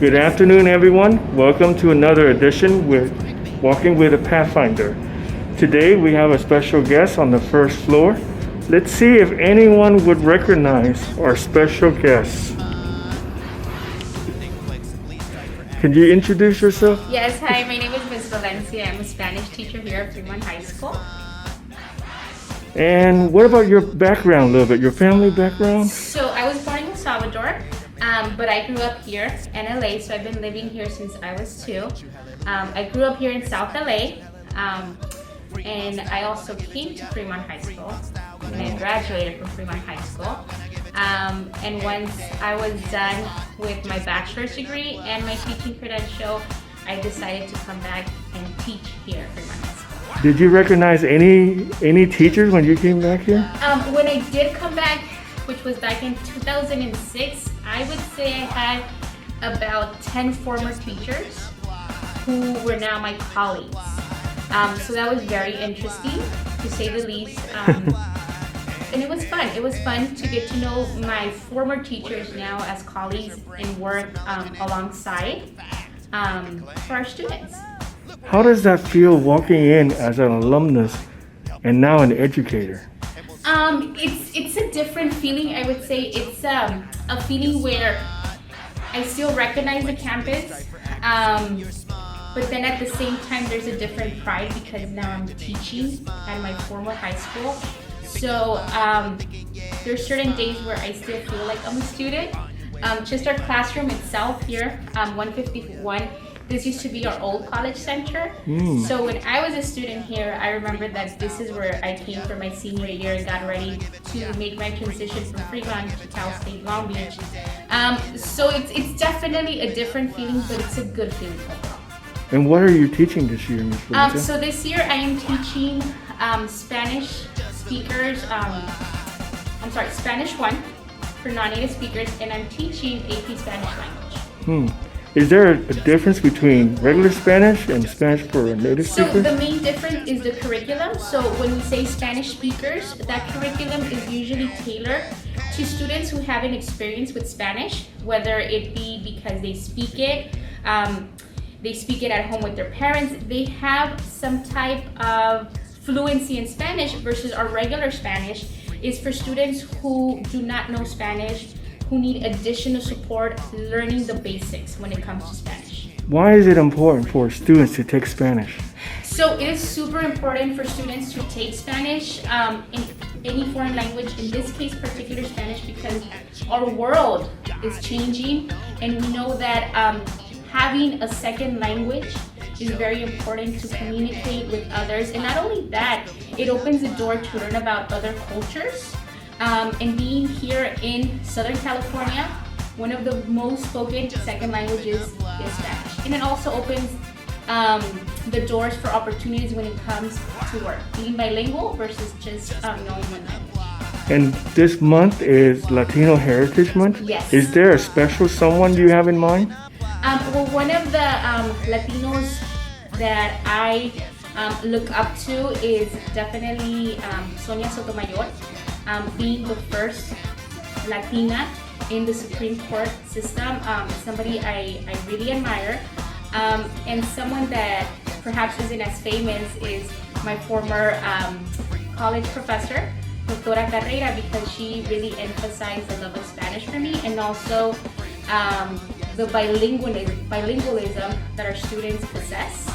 Good afternoon, everyone. Welcome to another edition with Walking with a Pathfinder. Today we have a special guest on the first floor. Let's see if anyone would recognize our special guest. Can you introduce yourself? Yes, hi, my name is Miss Valencia. I'm a Spanish teacher here at Fremont High School. And what about your background a little bit, your family background? So I was born in El Salvador, but I grew up here in LA, so I've been living here since I was 2. I grew up here in South LA, and I also came to Fremont High School, and I graduated from Fremont High School. And once I was done with my bachelor's degree and my teaching credential, I decided to come back and teach here at Fremont High School. Did you recognize any teachers when you came back here? When I did come back, which was back in 2006, I would say I had about 10 former teachers who were now my colleagues. So that was very interesting, to say the least. And it was fun. It was fun to get to know my former teachers now as colleagues and work alongside for our students. How does that feel walking in as an alumnus and now an educator? It's a different feeling. I would say it's a feeling where I still recognize the campus, but then at the same time there's a different pride because now I'm teaching at my former high school. So there's certain days where I still feel like I'm a student. Just our classroom itself here, 151. This used to be our old college center. So when I was a student here, I remember that this is where I came for my senior year and got ready to make my transition from Fremont to Cal State Long Beach. So it's definitely a different feeling, but it's a good feeling overall. And what are you teaching this year, Ms. Valencia? So this year I am teaching Spanish speakers, Spanish 1 for non-native speakers, and I'm teaching AP Spanish language. Is there a difference between regular Spanish and Spanish for a native speaker? So the main difference is the curriculum. So when we say Spanish speakers, that curriculum is usually tailored to students who have an experience with Spanish, whether it be because they speak it at home with their parents, they have some type of fluency in Spanish, versus our regular Spanish is for students who do not know Spanish, who need additional support learning the basics when it comes to Spanish. Why is it important for students to take Spanish? So it is super important for students to take Spanish in any foreign language, in this case particular Spanish, because our world is changing, and we know that having a second language is very important to communicate with others. And not only that, it opens the door to learn about other cultures. And being here in Southern California, one of the most spoken second languages is Spanish. And it also opens the doors for opportunities when it comes to work, being bilingual versus just knowing one language. And this month is Latino Heritage Month? Yes. Is there a special someone you have in mind? Well, one of the Latinos that I look up to is definitely Sonia Sotomayor. Being the first Latina in the Supreme Court system, somebody I really admire, and someone that perhaps isn't as famous is my former college professor, Doctora Carrera, because she really emphasized the love of Spanish for me, and also the bilingualism that our students possess,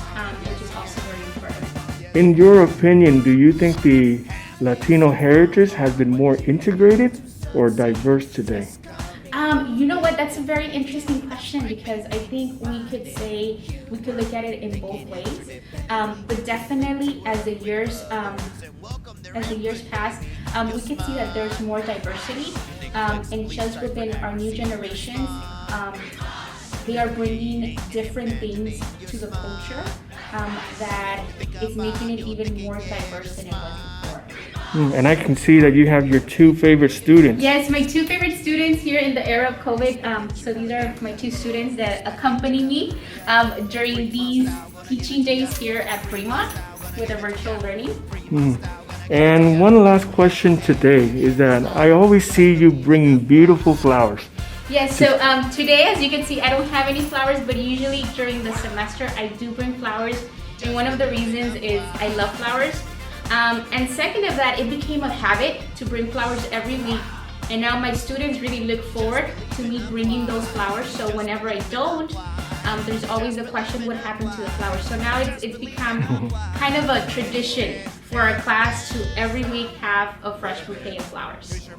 which is also very important. In your opinion, do you think the Latino heritage has been more integrated or diverse today? You know what? That's a very interesting question, because I think we could look at it in both ways. But definitely, as the years pass, we could see that there's more diversity, and just within our new generations. they are bringing different things to the culture that is making it even more diverse than it was before. And I can see that you have your two favorite students. Yes, my two favorite students here in the era of COVID. So these are my two students that accompany me during these teaching days here at Fremont with a virtual learning. And one last question today is that I always see you bringing beautiful flowers. Yes, so today, as you can see, I don't have any flowers, but usually during the semester, I do bring flowers. And one of the reasons is I love flowers. And second of that, it became a habit to bring flowers every week. And now my students really look forward to me bringing those flowers. So whenever I don't, there's always the question, what happened to the flowers? So now it's become kind of a tradition for our class to every week have a fresh bouquet of flowers.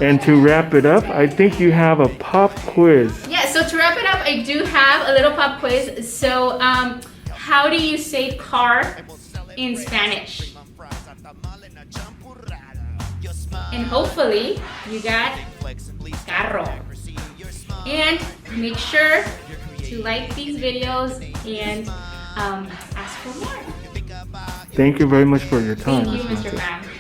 And to wrap it up, I think you have a pop quiz. Yeah, so to wrap it up, I do have a little pop quiz. So how do you say car in Spanish? And hopefully you got carro. And make sure to like these videos and ask for more. Thank you very much for your time. Thank you, Ms. Mr. Montes. Pham.